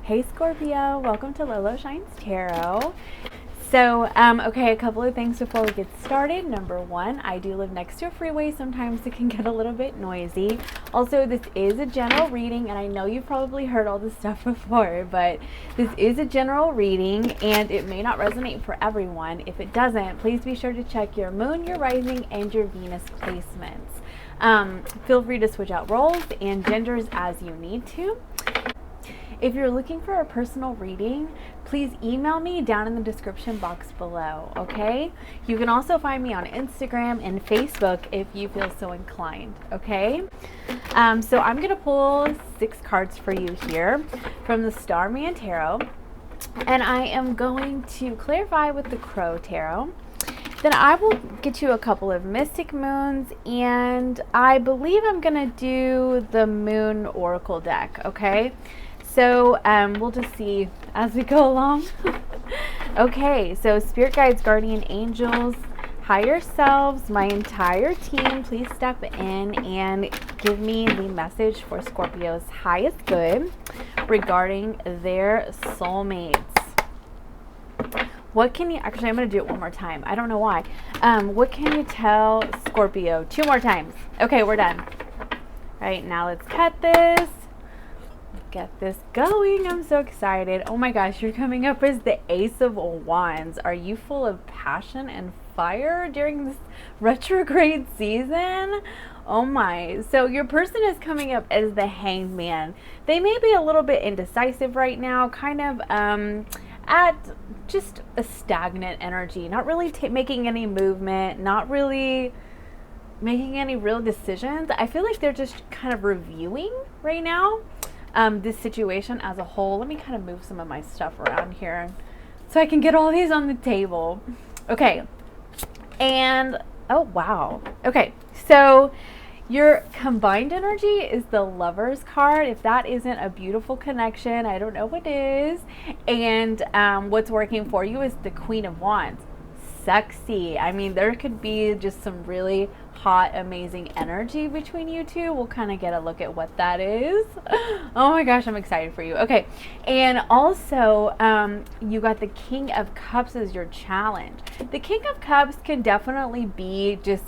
Hey Scorpio, welcome to Lolo Shines Tarot. So, okay, a couple of things before we get started. Number one, I do live next to a freeway. Sometimes it can get a little bit noisy. Also, this is a general reading, and I know you've probably heard all this stuff before, but this is a general reading, and it may not resonate for everyone. If it doesn't, please be sure to check your moon, your rising, and your Venus placements. Feel free to switch out roles and genders as you need to. If you're looking for a personal reading, please email me down in the description box below, okay? You can also find me on Instagram and Facebook if you feel so inclined, okay? So I'm going to pull 6 cards for you here from the Starman Tarot, and I am going to clarify with the Crow Tarot. Then I will get you a couple of Mystic Moons, and I believe I'm going to do the Moon Oracle deck, okay? So we'll just see as we go along. Okay, so Spirit Guides, Guardian Angels, Higher Selves, my entire team, please step in and give me the message for Scorpio's highest good regarding their soulmates. What can you, actually I'm going to do it one more time. I don't know why. What can you tell Scorpio? 2 more times. Okay, we're done. All right, now let's cut this. Get this going. I'm so excited. Oh my gosh, you're coming up as the Ace of Wands. Are you full of passion and fire during this retrograde season? Oh my. So your person is coming up as the Hanged Man. They may be a little bit indecisive right now, kind of at just a stagnant energy, not really making any movement, not really making any real decisions. I feel like they're just kind of reviewing right now. This situation as a whole. Let me kind of move some of my stuff around here so I can get all these on the table. Okay. And, oh, wow. Okay. So your combined energy is the Lover's card. If that isn't a beautiful connection, I don't know what is. And what's working for you is the Queen of Wands. Sexy. I mean, there could be just some really hot, amazing energy between you two. We'll kind of get a look at what that is. Oh my gosh, I'm excited for you. Okay, and also you got the King of Cups as your challenge. The King of Cups can definitely be just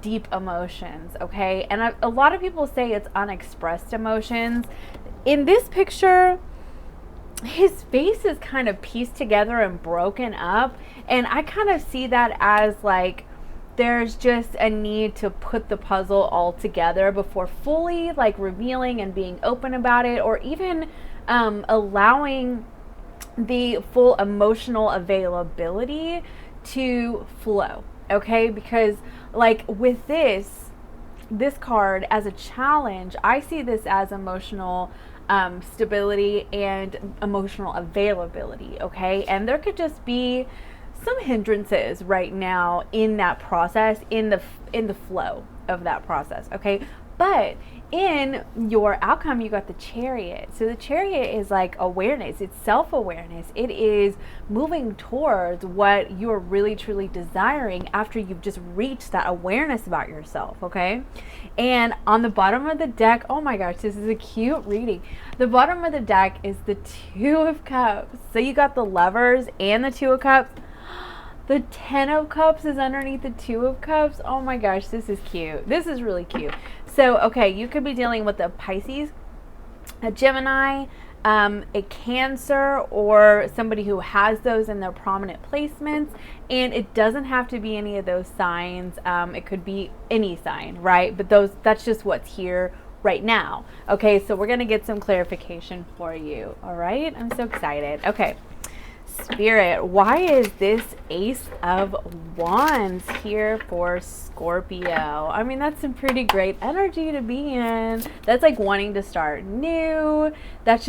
deep emotions, okay? And a lot of people say it's unexpressed emotions. In this picture, his face is kind of pieced together and broken up, and I kind of see that as like there's just a need to put the puzzle all together before fully like revealing and being open about it, or even allowing the full emotional availability to flow, okay? Because like with this card as a challenge, I see this as emotional stability and emotional availability, okay? And there could just be some hindrances right now in that process, in the flow of that process, okay? But in your outcome, you got the Chariot. So the Chariot is like awareness. It's self-awareness. It is moving towards what you're really truly desiring after you've just reached that awareness about yourself, okay? And on the bottom of the deck, oh my gosh, this is a cute reading. The bottom of the deck is the Two of Cups. So you got the Lovers and the Two of Cups. The 10 of Cups is underneath the 2 of Cups. Oh my gosh, this is cute. This is really cute. So, okay, you could be dealing with a Pisces, a Gemini, a Cancer, or somebody who has those in their prominent placements. And it doesn't have to be any of those signs. It could be any sign, right? But that's just what's here right now. Okay, so we're going to get some clarification for you. All right, I'm so excited. Okay. Spirit, why is this Ace of Wands here for Scorpio? I mean, that's some pretty great energy to be in. That's like wanting to start new. That's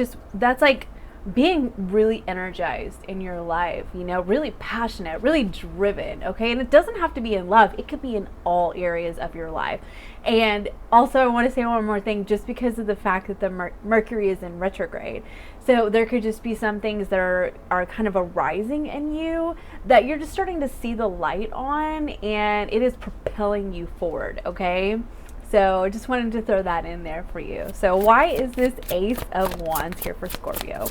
like being really energized in your life, you know, really passionate, really driven, okay? And it doesn't have to be in love. It could be in all areas of your life. And also, I want to say one more thing, just because of the fact that the Mercury is in retrograde. So there could just be some things that are kind of arising in you that you're just starting to see the light on, and it is propelling you forward, okay? So I just wanted to throw that in there for you. So why is this Ace of Wands here for Scorpio?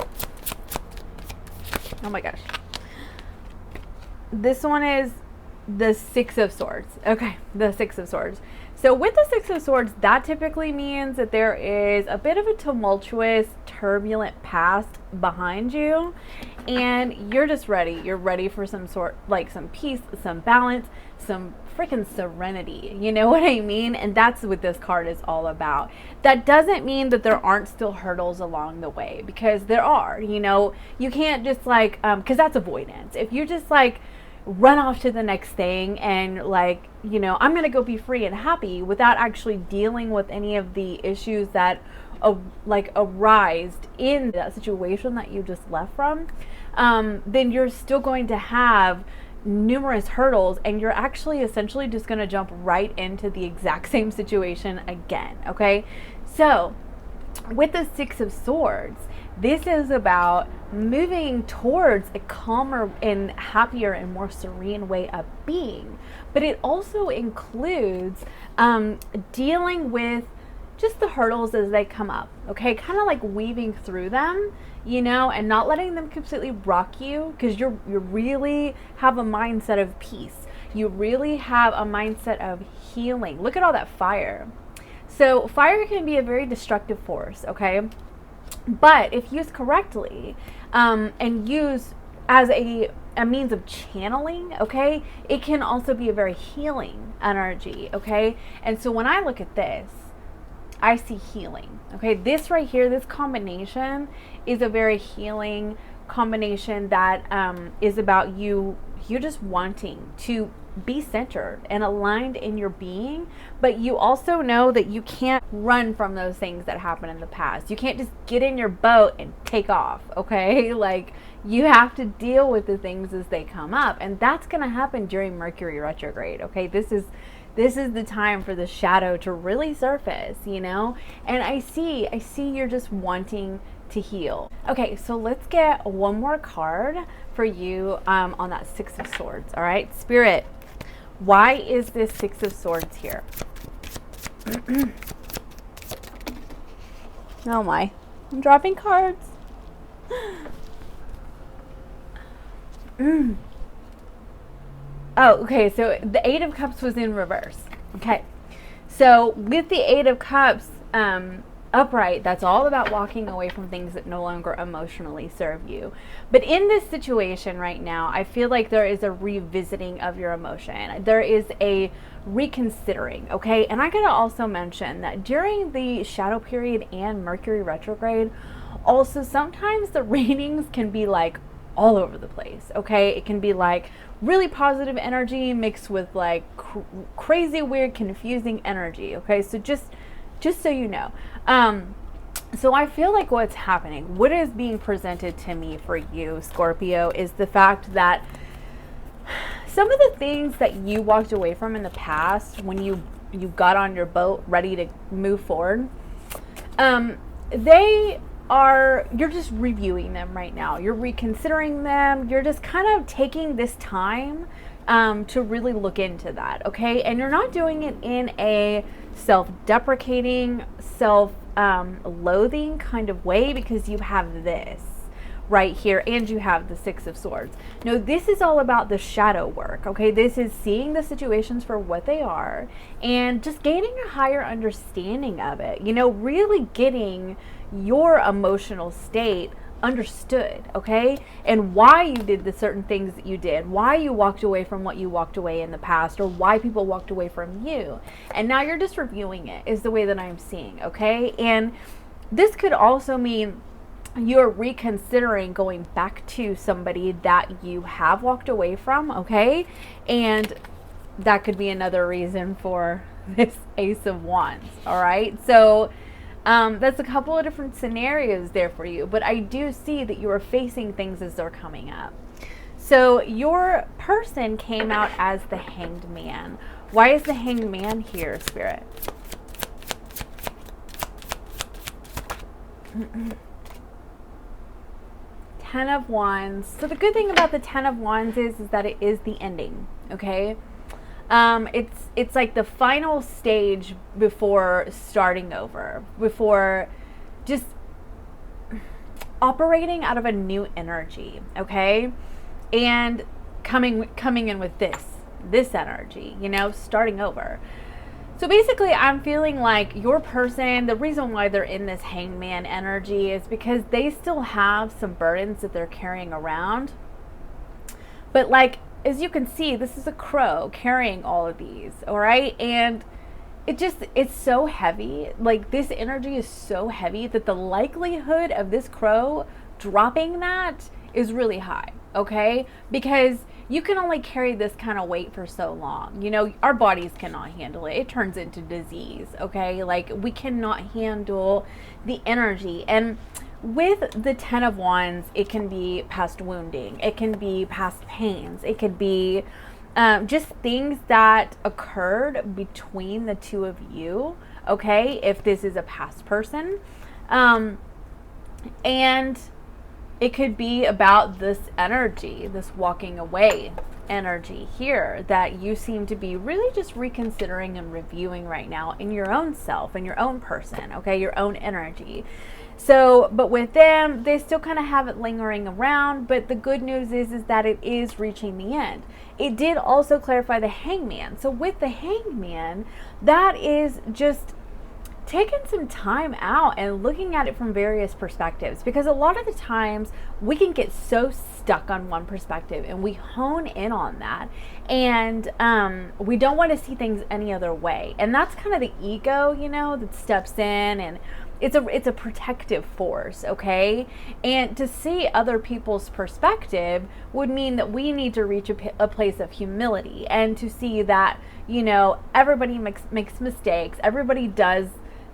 Oh my gosh. This one is the Six of Swords. Okay, the Six of Swords. So with the Six of Swords, that typically means that there is a bit of a tumultuous, turbulent past behind you, and you're just ready. You're ready for some sort, like some peace, some balance, some freaking serenity. You know what I mean? And that's what this card is all about. That doesn't mean that there aren't still hurdles along the way, because there are. You know, you can't just like, because that's avoidance. If you just like run off to the next thing and like, you know, I'm gonna go be free and happy without actually dealing with any of the issues that like arise in that situation that you just left from, then you're still going to have numerous hurdles, and you're actually essentially just going to jump right into the exact same situation again. Okay, so with the Six of Swords, this is about moving towards a calmer and happier and more serene way of being. But it also includes dealing with just the hurdles as they come up, okay? Kind of like weaving through them, you know, and not letting them completely rock you, because you really have a mindset of peace. You really have a mindset of healing. Look at all that fire. So fire can be a very destructive force, okay? But if used correctly, and used as a means of channeling, okay, it can also be a very healing energy, okay? And so when I look at this, I see healing, okay? This right here, this combination is a very healing combination that is about you just wanting to be centered and aligned in your being, but you also know that you can't run from those things that happened in the past. You can't just get in your boat and take off, okay? Like, you have to deal with the things as they come up, and that's going to happen during Mercury retrograde, okay? This is the time for the shadow to really surface, you know? And I see you're just wanting to heal. Okay, so let's get one more card for you on that Six of Swords, all right? Spirit, why is this Six of Swords here? Oh my, I'm dropping cards. Oh, okay, so the Eight of Cups was in reverse. Okay, so with the Eight of Cups upright, that's all about walking away from things that no longer emotionally serve you. But in this situation right now, I feel like there is a revisiting of your emotion. There is a reconsidering, okay? And I gotta also mention that during the shadow period and Mercury retrograde, also sometimes the readings can be like all over the place, okay? It can be like really positive energy mixed with like crazy, weird, confusing energy, okay? So just so you know. So I feel like what's happening, what is being presented to me for you, Scorpio, is the fact that some of the things that you walked away from in the past when you got on your boat ready to move forward, you're just reviewing them right now. You're reconsidering them. You're just kind of taking this time to really look into that, okay? And you're not doing it in a self-deprecating, self-loathing kind of way, because you have this right here and you have the Six of Swords. No, this is all about the shadow work, okay? This is seeing the situations for what they are and just gaining a higher understanding of it, you know, really getting your emotional state understood, okay? And why you did the certain things that you did, why you walked away from what you walked away in the past, or why people walked away from you. And now you're just reviewing it, is the way that I'm seeing, okay? And this could also mean you're reconsidering going back to somebody that you have walked away from, okay? And that could be another reason for this Ace of Wands, all right? So that's a couple of different scenarios there for you, but I do see that you are facing things as they're coming up. So your person came out as the Hanged Man. Why is the Hanged Man here, Spirit? Ten of Wands. So the good thing about the Ten of Wands is that it is the ending, okay? It's like the final stage before starting over, before just operating out of a new energy, okay? And coming in with this energy, you know, starting over. So basically, I'm feeling like your person, the reason why they're in this hangman energy is because they still have some burdens that they're carrying around. But like, as you can see, this is a crow carrying all of these, all right? And it's so heavy. Like, this energy is so heavy that the likelihood of this crow dropping that is really high, okay? Because you can only carry this kind of weight for so long. You know, our bodies cannot handle it. It turns into disease, okay? Like, we cannot handle the energy. And with the 10 of Wands, it can be past wounding. It can be past pains. It could be just things that occurred between the two of you, okay, if this is a past person. And it could be about this energy, this walking away energy here that you seem to be really just reconsidering and reviewing right now in your own self, in your own person, okay, your own energy. So, but with them, they still kind of have it lingering around, but the good news is that it is reaching the end. It did also clarify the hangman. So with the hangman, that is just taking some time out and looking at it from various perspectives, because a lot of the times we can get so stuck on one perspective and we hone in on that, and we don't want to see things any other way. And that's kind of the ego, you know, that steps in, and it's a protective force, okay? And to see other people's perspective would mean that we need to reach a place of humility, and to see that, you know, everybody makes mistakes, everybody does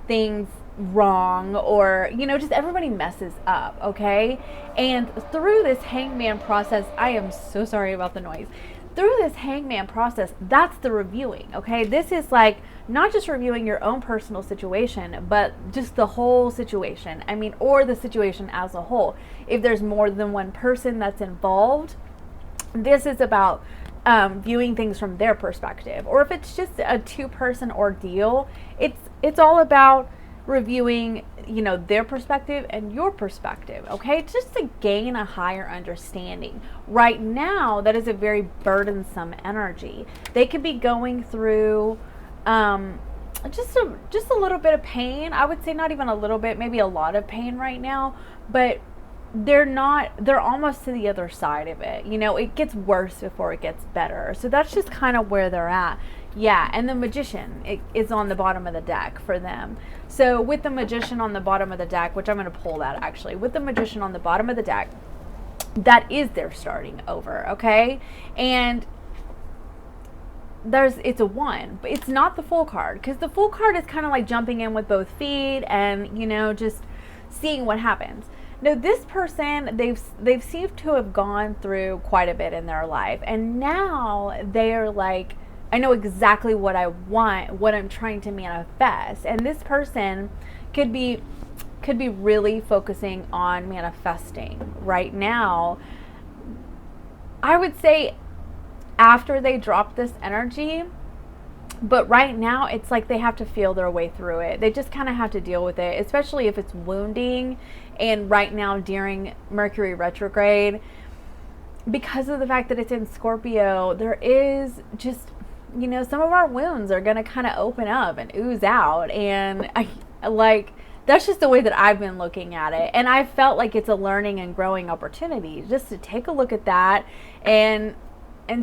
things wrong, or, you know, just everybody messes up, okay? And through this hangman process, I am so sorry about the noise. Through this hangman process, that's the reviewing, okay? This is like not just reviewing your own personal situation, but just the whole situation. I mean, or the situation as a whole. If there's more than one person that's involved, this is about viewing things from their perspective. Or if it's just a two-person ordeal, it's all about reviewing, you know, their perspective and your perspective, okay? Just to gain a higher understanding. Right now, that is a very burdensome energy. They could be going through just a little bit of pain. I would say not even a little bit, maybe a lot of pain right now, but they're almost to the other side of it. You know, it gets worse before it gets better. So that's just kind of where they're at. Yeah, and the Magician is on the bottom of the deck for them. So with the Magician on the bottom of the deck, which I'm going to pull that actually, with the Magician on the bottom of the deck, that is their starting over, okay? And it's a 1, but it's not the Fool card, because the Fool card is kind of like jumping in with both feet and, you know, just seeing what happens. No, this person, they've seemed to have gone through quite a bit in their life, and now they're like, I know exactly what I want, what I'm trying to manifest. And this person could be really focusing on manifesting right now. I would say after they drop this energy, but right now it's like they have to feel their way through it. They just kind of have to deal with it, especially if it's wounding. And right now during Mercury retrograde, because of the fact that it's in Scorpio, there is just, you know, some of our wounds are going to kind of open up and ooze out. And that's just the way that I've been looking at it. And I felt like it's a learning and growing opportunity just to take a look at that and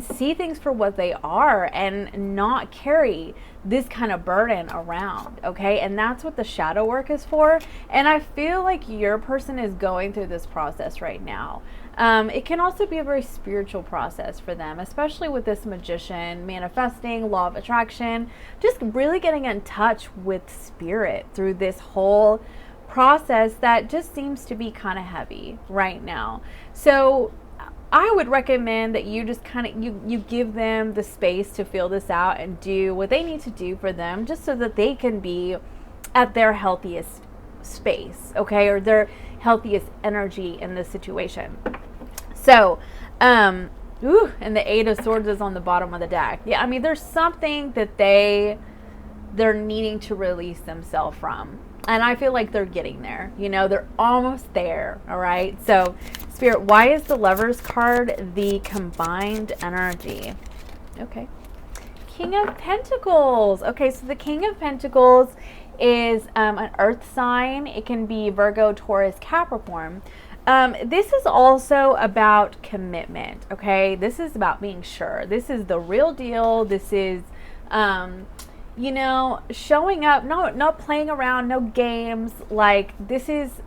see things for what they are, and not carry this kind of burden around, okay? And that's what the shadow work is for. And I feel like your person is going through this process right now. It can also be a very spiritual process for them, especially with this Magician, manifesting, law of attraction, just really getting in touch with spirit through this whole process that just seems to be kind of heavy right now. So I would recommend that you just kind of, you give them the space to feel this out and do what they need to do for them, just so that they can be at their healthiest space, okay, or their healthiest energy in this situation. So Ooh, and the Eight of Swords is on the bottom of the deck. Yeah, I mean, there's something that they're needing to release themselves from. And I feel like they're getting there. You know, they're almost there. All right. So, Spirit, why is the Lovers card the combined energy? Okay. King of Pentacles. Okay, so the King of Pentacles is an earth sign. It can be Virgo, Taurus, Capricorn. This is also about commitment. Okay, this is about being sure. This is the real deal. This is you know, showing up, not playing around, no games. Like, this is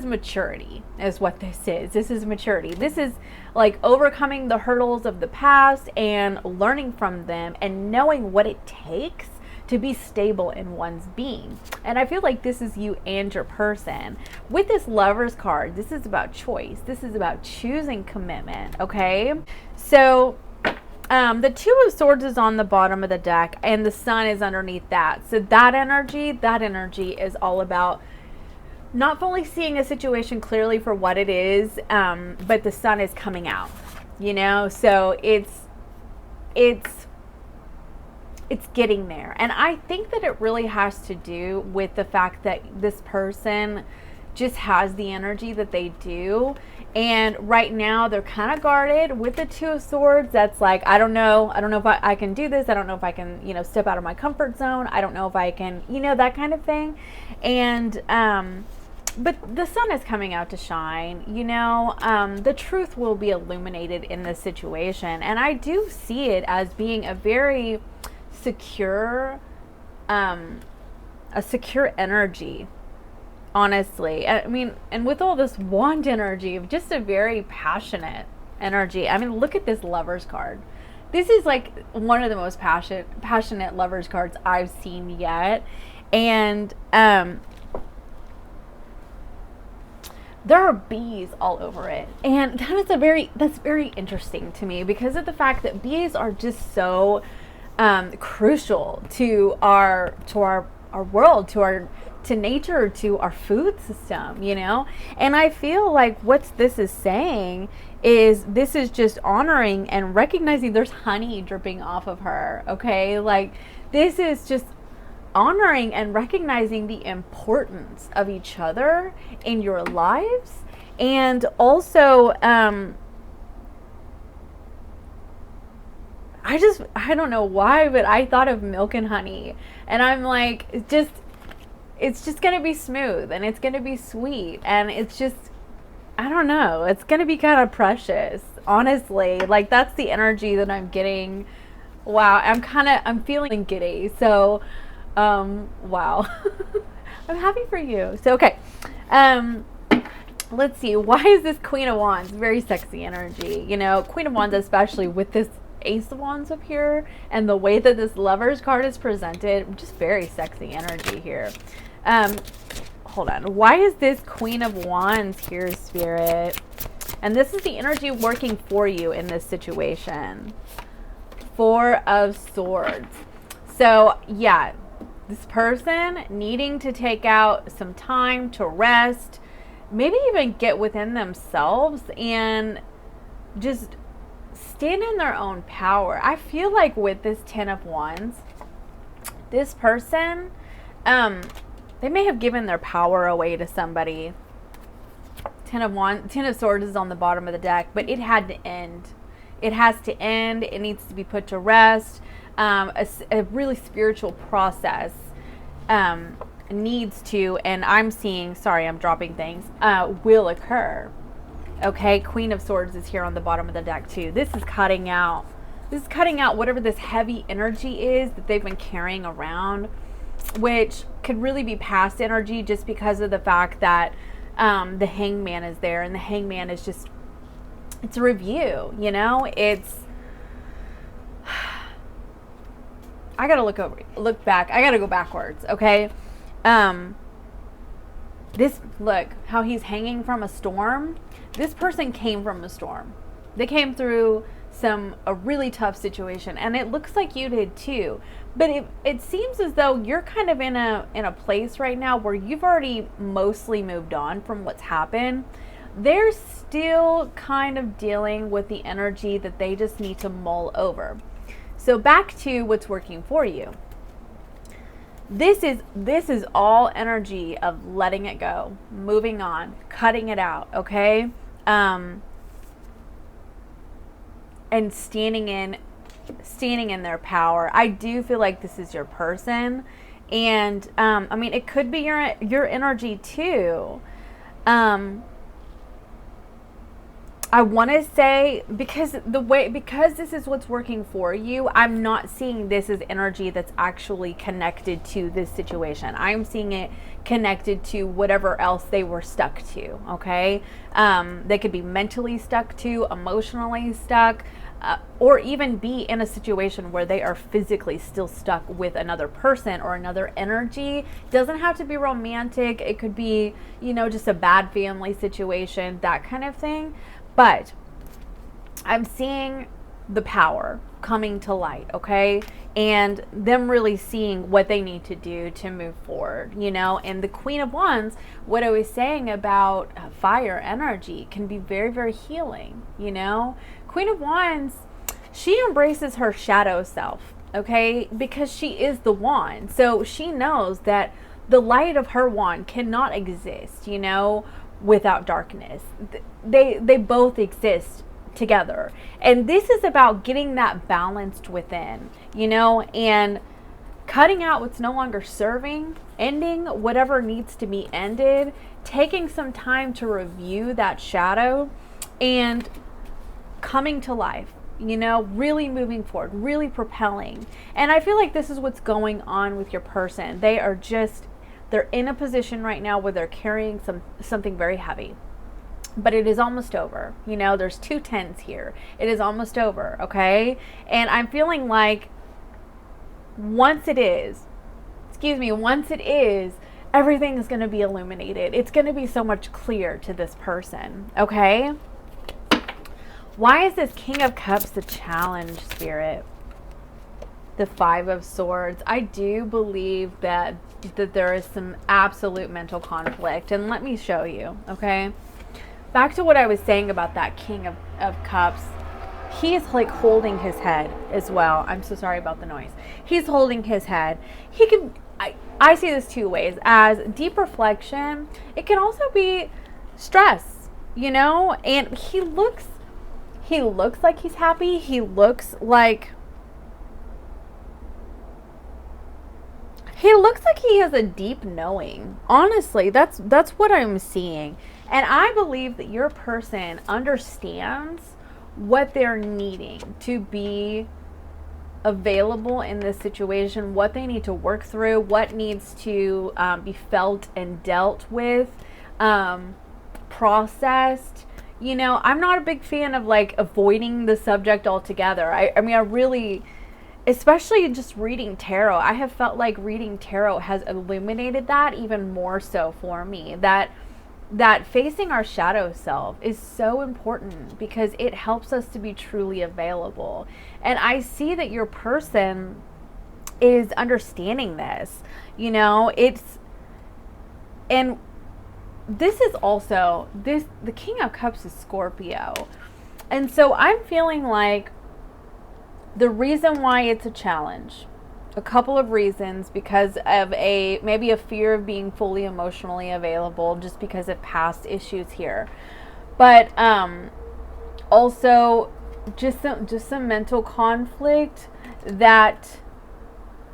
maturity is what this is. This is maturity. This is like overcoming the hurdles of the past and learning from them and knowing what it takes to be stable in one's being. And I feel like this is you and your person. With this Lovers card, this is about choice. This is about choosing commitment, okay? So the Two of Swords is on the bottom of the deck and the Sun is underneath that. So that energy is all about not fully seeing a situation clearly for what it is, but the Sun is coming out, you know? So it's getting there. And I think that it really has to do with the fact that this person just has the energy that they do. And right now they're kind of guarded with the Two of Swords. That's like, I don't know if I can do this. I don't know if I can, you know, step out of my comfort zone. I don't know if I can, you know, that kind of thing. And, but the Sun is coming out to shine, you know, the truth will be illuminated in this situation. And I do see it as being a very secure, a secure energy. Honestly, I mean, and with all this wand energy, just a very passionate energy. I mean, look at this Lovers card. This is like one of the most passionate Lovers cards I've seen yet. And there are bees all over it. And that's very interesting to me because of the fact that bees are just so crucial to our world, to nature, to our food system, you know? And I feel like what this is saying is this is just honoring and recognizing there's honey dripping off of her, okay? Like, this is just honoring and recognizing the importance of each other in your lives. And also, I don't know why, but I thought of milk and honey. And I'm like, it's just going to be smooth and it's going to be sweet. And it's just, I don't know, it's going to be kind of precious, honestly. Like, that's the energy that I'm getting. Wow, I'm feeling giddy. So, wow. I'm happy for you. So, okay. Let's see. Why is this Queen of Wands? Very sexy energy. You know, Queen of Wands, especially with this Ace of Wands up here and the way that this Lovers card is presented, just very sexy energy here. Hold on. Why is this Queen of Wands here, Spirit? And this is the energy working for you in this situation. Four of Swords. So, yeah, this person needing to take out some time to rest, maybe even get within themselves and just stand in their own power. I feel like with this Ten of Wands, this person, they may have given their power away to somebody. Ten of Swords is on the bottom of the deck, but it had to end. It has to end. It needs to be put to rest. A really spiritual process needs to, and I'm seeing, sorry, I'm dropping things, will occur. Okay, Queen of Swords is here on the bottom of the deck too. This is cutting out. This is cutting out whatever this heavy energy is that they've been carrying around, which could really be past energy just because of the fact that the Hangman is there, and the Hangman is just, it's a review, you know? It's, I gotta look back. I gotta go backwards, okay? Look, how he's hanging from a storm. This person came from a storm. They came through a really tough situation, and it looks like you did too. But it seems as though you're kind of in a place right now where you've already mostly moved on from what's happened. they're still kind of dealing with the energy that they just need to mull over. So back to what's working for you. This is all energy of letting it go, moving on, cutting it out, okay? And standing in their power. I do feel like this is your person, and I mean, it could be your energy too. I want to say, because this is what's working for you, I'm not seeing this as energy that's actually connected to this situation. I'm seeing it connected to whatever else they were stuck to, okay? They could be mentally stuck to, emotionally stuck, or even be in a situation where they are physically still stuck with another person or another energy. Doesn't have to be romantic. It could be, just a bad family situation, that kind of thing. But I'm seeing the power coming to light, okay? And them really seeing what they need to do to move forward, And the Queen of Wands, what I was saying about fire energy, can be very, very healing, Queen of Wands, she embraces her shadow self, okay? Because she is the wand. So she knows that the light of her wand cannot exist, without darkness. They both exist together. And this is about getting that balanced within, and cutting out what's no longer serving, ending whatever needs to be ended, taking some time to review that shadow, and coming to life, really moving forward, really propelling. And I feel like this is what's going on with your person. They're in a position right now where they're carrying something very heavy, but it is almost over. There's 2 10s here. It is almost over, okay? And I'm feeling like once it is, everything is going to be illuminated. It's going to be so much clearer to this person, okay? Why is this King of Cups the challenge, Spirit? The 5 of Swords. I do believe that there is some absolute mental conflict. And let me show you, okay? Back to what I was saying about that King of Cups. He's like holding his head as well. I'm so sorry about the noise. He's holding his head. I see this 2 ways. As deep reflection, it can also be stress, And he looks like he's happy. He looks like he has a deep knowing. Honestly, that's what I'm seeing. And I believe that your person understands what they're needing to be available in this situation, what they need to work through, what needs to be felt and dealt with, processed. I'm not a big fan of like avoiding the subject altogether. I mean, I really, especially just reading tarot, I have felt like reading tarot has illuminated that even more so for me. That facing our shadow self is so important because it helps us to be truly available. And I see that your person is understanding this, and this is also, the King of Cups is Scorpio. And so I'm feeling like the reason why it's a challenge, a couple of reasons, because of maybe a fear of being fully emotionally available just because of past issues here. But also just some mental conflict that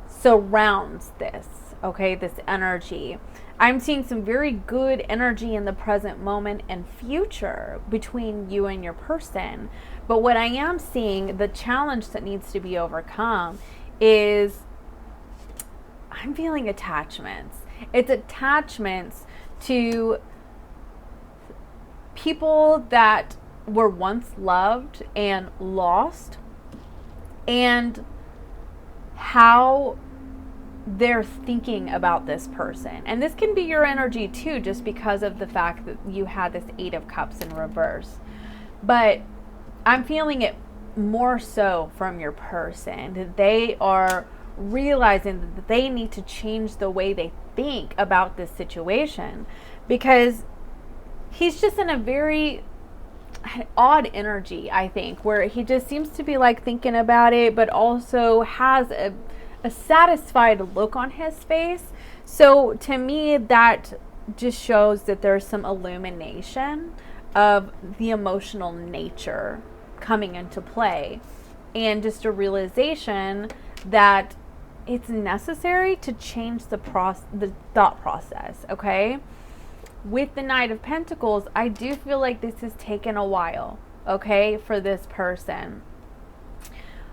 surrounds this, okay, this energy. I'm seeing some very good energy in the present moment and future between you and your person. But what I am seeing, the challenge that needs to be overcome is, I'm feeling attachments. It's attachments to people that were once loved and lost, and how they're thinking about this person. And this can be your energy too, just because of the fact that you had this 8 of Cups in reverse. But I'm feeling it more so from your person, that they are realizing that they need to change the way they think about this situation, because he's just in a very odd energy, I think, where he just seems to be like thinking about it, but also has a satisfied look on his face. So to me, that just shows that there's some illumination of the emotional nature coming into play, and just a realization that it's necessary to change the thought process, okay? With the Knight of Pentacles, I do feel like this has taken a while, okay, for this person.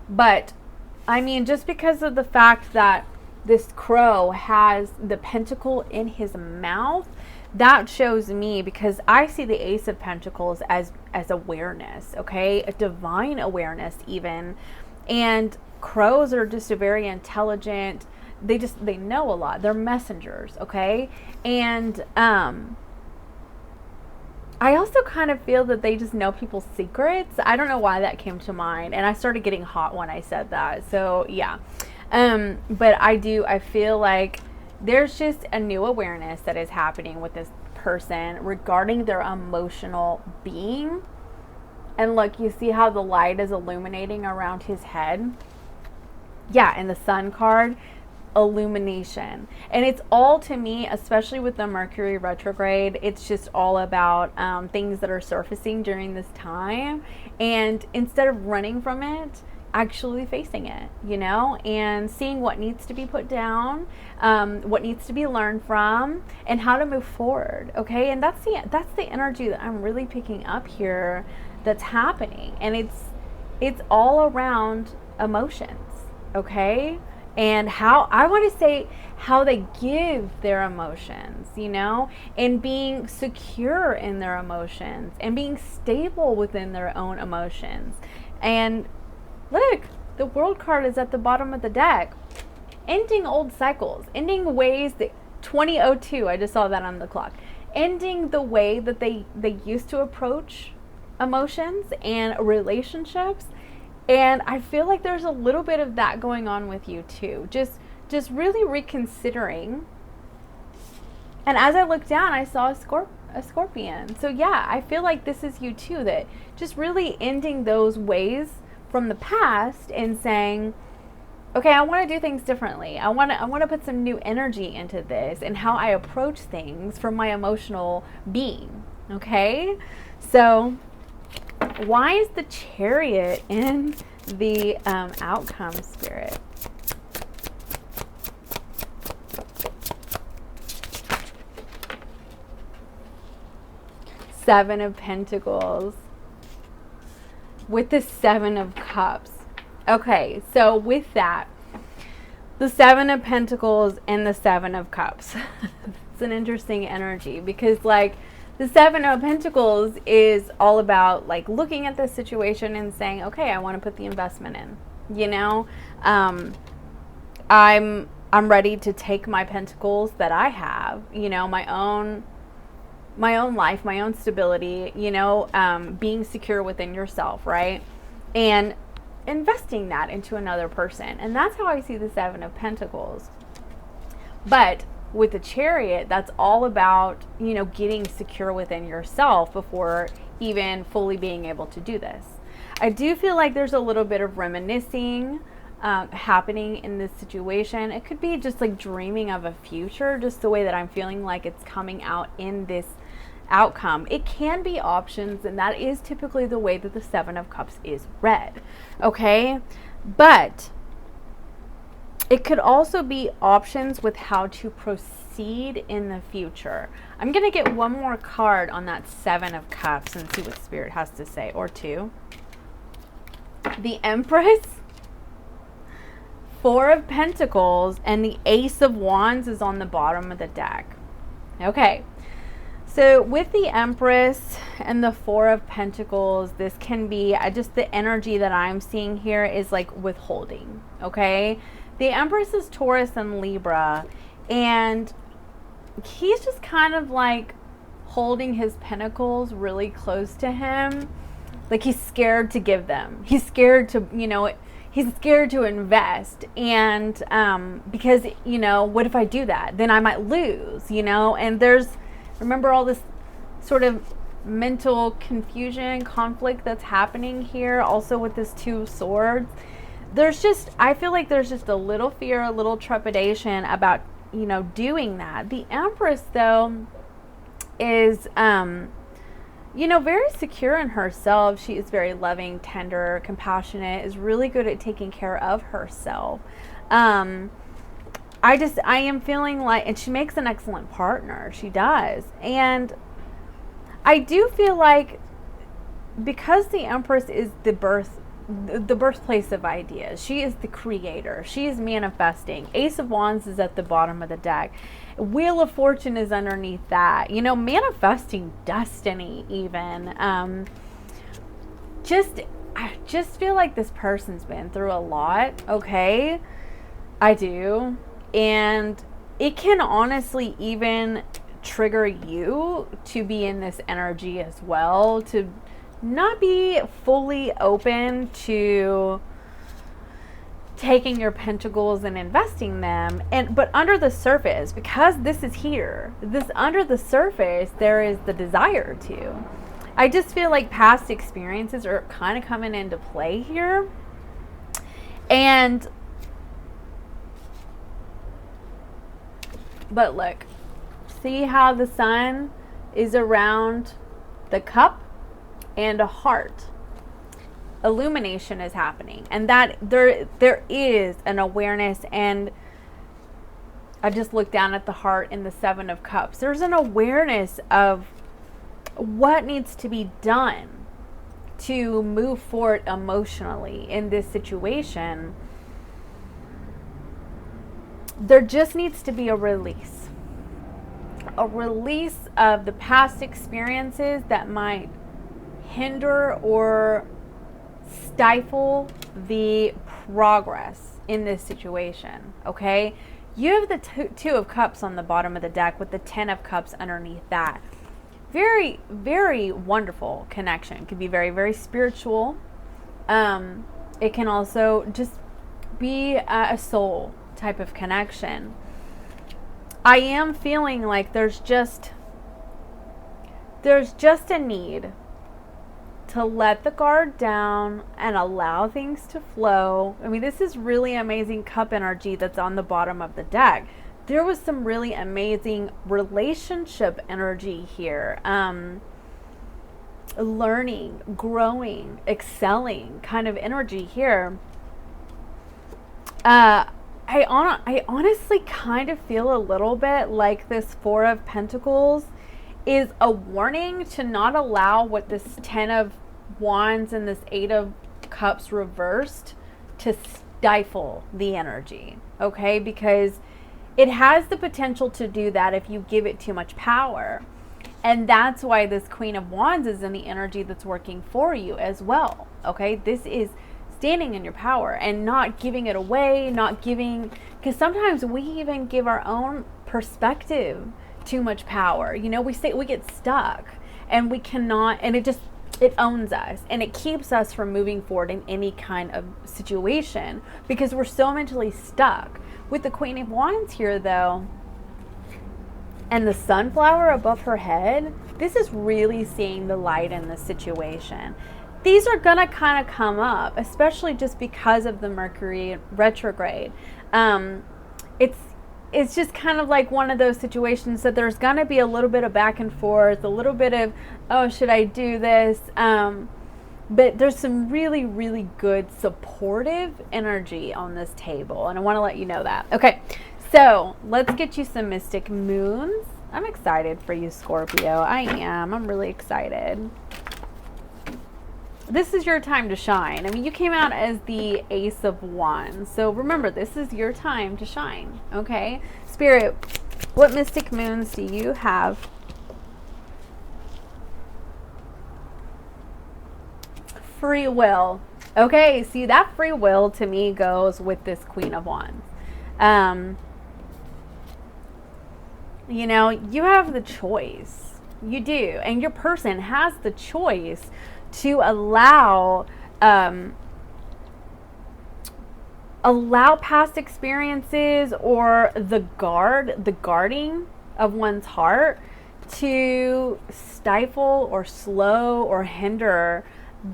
But, I mean, just because of the fact that this crow has the pentacle in his mouth, that shows me, because I see the Ace of Pentacles as awareness, okay? A divine awareness even. And crows are just a very intelligent, they know a lot. They're messengers, okay? And I also kind of feel that they just know people's secrets. I don't know why that came to mind, and I started getting hot when I said that. So yeah, but I feel like there's just a new awareness that is happening with this person regarding their emotional being. And look, you see how the light is illuminating around his head? Yeah, and the Sun card, illumination. And it's all, to me, especially with the Mercury retrograde, it's just all about things that are surfacing during this time. And instead of running from it, actually facing it, you know, and seeing what needs to be put down, what needs to be learned from, and how to move forward. Okay. And that's the energy that I'm really picking up here that's happening. And it's all around emotions. Okay. And how they give their emotions, you know, and being secure in their emotions and being stable within their own emotions. And look, the World card is at the bottom of the deck. Ending old cycles, ending ways that 2002, I just saw that on the clock. Ending the way that they used to approach emotions and relationships. And I feel like there's a little bit of that going on with you too. Just really reconsidering. And as I looked down, I saw a scorpion. So yeah, I feel like this is you too, that just really ending those ways from the past and saying, okay, I want to do things differently. I want to put some new energy into this and how I approach things from my emotional being. Okay? So why is the Chariot in the outcome, Spirit? Seven of Pentacles with the Seven of Cups. Okay, so with that, the Seven of Pentacles and the Seven of Cups. It's an interesting energy because, like, the Seven of Pentacles is all about like looking at this situation and saying, okay, I want to put the investment in, you know, I'm ready to take my pentacles that I have, you know, my own life, my own stability, you know, being secure within yourself, right? And investing that into another person. And that's how I see the Seven of Pentacles. But with the Chariot, that's all about, you know, getting secure within yourself before even fully being able to do this. I do feel like there's a little bit of reminiscing happening in this situation. It could be just like dreaming of a future, just the way that I'm feeling like it's coming out in this outcome. It can be options, and that is typically the way that the Seven of Cups is read. Okay? But it could also be options with how to proceed in the future. I'm going to get one more card on that Seven of Cups and see what Spirit has to say, or two. The Empress, Four of Pentacles, and the Ace of Wands is on the bottom of the deck. Okay. So with the Empress and the Four of Pentacles, this can be just the energy that I'm seeing here is like withholding. Okay. The Empress is Taurus and Libra, and he's just kind of like holding his pentacles really close to him. Like he's scared to give them. He's scared to, you know, he's scared to invest. And because, you know, what if I do that? Then I might lose, you know, and remember all this sort of mental confusion, conflict that's happening here. Also with this Two of Swords, there's just, I feel like there's just a little fear, a little trepidation about, you know, doing that. The Empress, though, is, you know, very secure in herself. She is very loving, tender, compassionate, is really good at taking care of herself. I am feeling like, and she makes an excellent partner. She does. And I do feel like, because the Empress is the birthplace of ideas, she is the creator, she is manifesting. Ace of Wands is at the bottom of the deck. Wheel of Fortune is underneath that, you know, manifesting destiny even. I just feel like this person's been through a lot, okay? I do. And it can honestly even trigger you to be in this energy as well, to not be fully open to taking your pentacles and investing them. But under the surface, because this is here, this under the surface, there is the desire to. I just feel like past experiences are kind of coming into play here. But look, see how the sun is around the cup and a heart. Illumination is happening, and that there is an awareness. And I just looked down at the heart in the Seven of Cups. There's an awareness of what needs to be done to move forward emotionally in this situation. There just needs to be a release of the past experiences that might hinder or stifle the progress in this situation. Okay, you have the Two of Cups on the bottom of the deck with the Ten of Cups underneath that. Very, very wonderful connection. It could be very, very spiritual. It can also just be a soul type of connection. I am feeling like there's just a need to let the guard down and allow things to flow. I mean, this is really amazing cup energy that's on the bottom of the deck. There was some really amazing relationship energy here. Learning, growing, excelling kind of energy here. I honestly kind of feel a little bit like this Four of Pentacles is a warning to not allow what this Ten of Wands and this Eight of Cups reversed to stifle the energy, okay? Because it has the potential to do that if you give it too much power. And that's why this Queen of Wands is in the energy that's working for you as well, okay? This is standing in your power and not giving it away, not giving, because sometimes we even give our own perspective too much power. You know, we get stuck and we cannot, and it owns us and it keeps us from moving forward in any kind of situation because we're so mentally stuck. With the Queen of Wands here though, and the sunflower above her head, this is really seeing the light in the situation. These are gonna kind of come up, especially just because of the Mercury retrograde. It's just kind of like one of those situations that there's gonna be a little bit of back and forth, a little bit of, oh, should I do this? But there's some really, really good supportive energy on this table, and I want to let you know that. Okay, so let's get you some mystic moons. I'm excited for you, Scorpio. I am. I'm really excited. This is your time to shine. I mean, you came out as the Ace of Wands. So remember, this is your time to shine, okay? Spirit, what mystic moons do you have? Free will. Okay, see, that free will to me goes with this Queen of Wands. You know, you have the choice. You do. And your person has the choice to allow past experiences or the guarding of one's heart to stifle or slow or hinder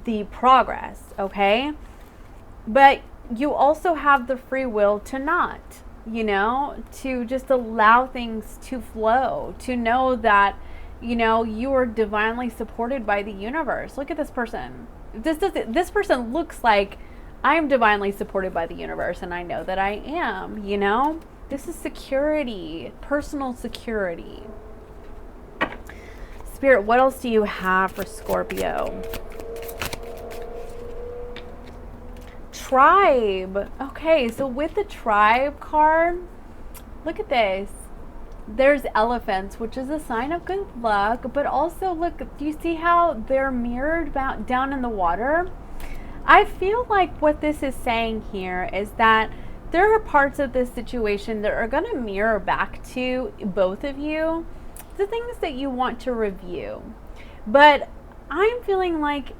the progress, okay? But you also have the free will to not, to just allow things to flow, to know that, you are divinely supported by the universe. Look at this person. This person looks like I'm divinely supported by the universe, and I know that I am, This is security, personal security. Spirit, what else do you have for Scorpio? Tribe. Okay, so with the tribe card, look at this. There's elephants, which is a sign of good luck, but also look, do you see how they're mirrored down in the water? I feel like what this is saying here is that there are parts of this situation that are going to mirror back to both of you the things that you want to review. But I'm feeling like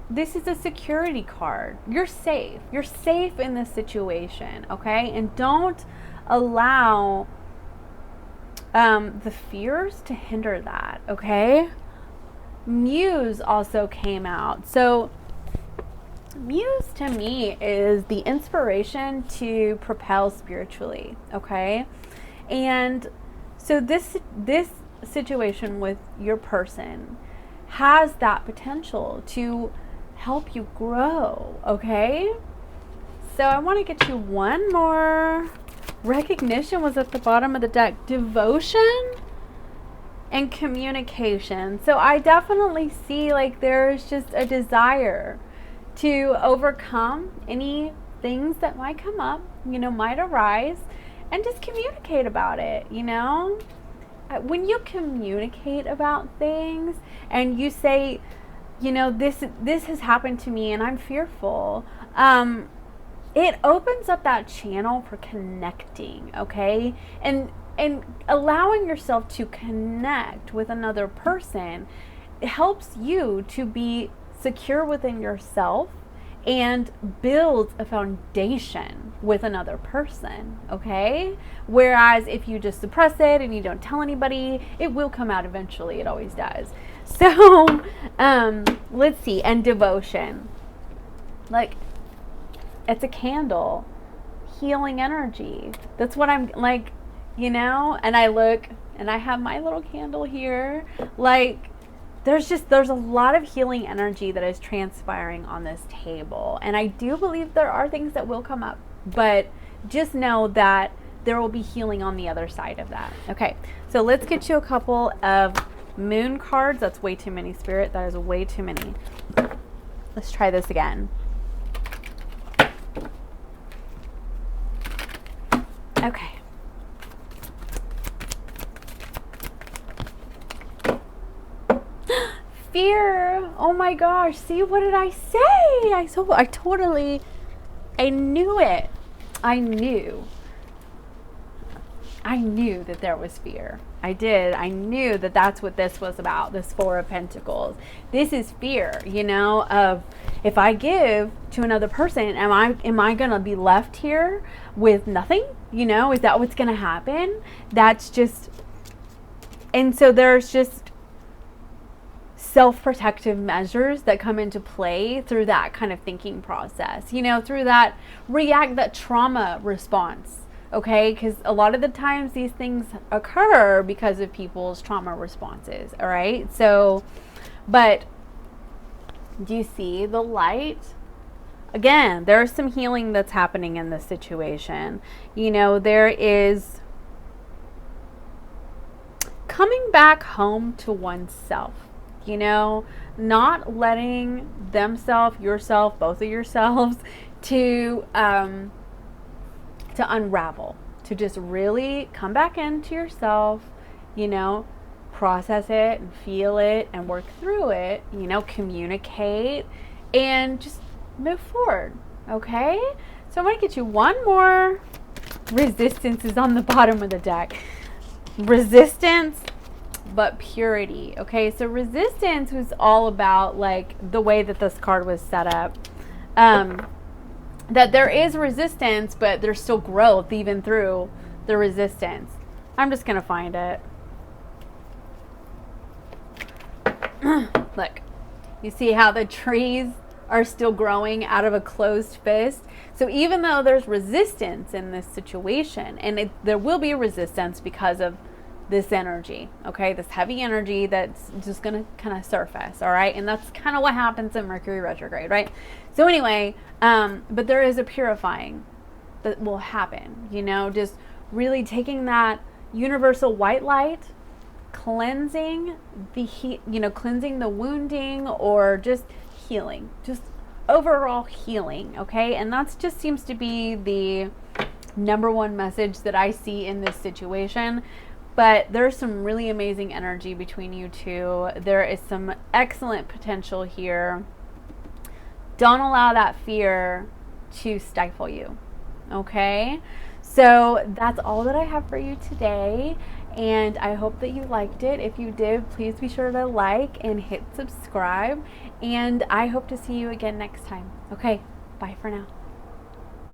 this is a security card. You're safe. You're safe in this situation, okay? And don't allow the fears to hinder that, okay? Muse also came out. So Muse to me is the inspiration to propel spiritually, okay? And so this situation with your person has that potential to help you grow, okay? So I want to get you one more. Recognition was at the bottom of the deck. Devotion and communication. So I definitely see like there's just a desire to overcome any things that might come up, might arise, and just communicate about it, When you communicate about things and you say, this has happened to me and I'm fearful, it opens up that channel for connecting, okay? And allowing yourself to connect with another person helps you to be secure within yourself and builds a foundation with another person, okay? Whereas if you just suppress it and you don't tell anybody, it will come out eventually. It always does. So, let's see. And devotion. Like, it's a candle. Healing energy. That's what I'm like, and I look and I have my little candle here. Like, there's a lot of healing energy that is transpiring on this table. And I do believe there are things that will come up, but just know that there will be healing on the other side of that. Okay, so let's get you a couple of moon cards. That's way too many, Spirit. That is way too many. Let's try this again. Okay. Fear. Oh my gosh. See, what did I say? I knew it. I knew that there was fear. I did. I knew that that's what this was about, this Four of Pentacles. This is fear, of if I give to another person, am I going to be left here with nothing? Is that what's going to happen? That's just, and so there's just self-protective measures that come into play through that kind of thinking process, through that trauma response. Okay, because a lot of the times these things occur because of people's trauma responses. All right, so, but do you see the light? Again, there's some healing that's happening in this situation. There is coming back home to oneself. Not letting yourself, both of yourselves, to unravel, to just really come back into yourself, process it and feel it and work through it, communicate and just move forward. Okay, so I'm going to get you one more. Resistance is on the bottom of the deck. Resistance, but purity. Okay, so resistance was all about like the way that this card was set up. That there is resistance, but there's still growth even through the resistance. I'm just going to find it. Look, you see how the trees are still growing out of a closed fist? So even though there's resistance in this situation, and there will be resistance because of this energy, okay, this heavy energy that's just going to kind of surface, all right? And that's kind of what happens in Mercury retrograde, right? So anyway, but there is a purifying that will happen, you know, just really taking that universal white light, cleansing the heat, you know, cleansing the wounding, or just healing, just overall healing, okay? And that's just seems to be the number one message that I see in this situation. But there's some really amazing energy between you two. There is some excellent potential here. Don't allow that fear to stifle you, okay? So that's all that I have for you today, and I hope that you liked it. If you did, please be sure to like and hit subscribe, and I hope to see you again next time. Okay, bye for now.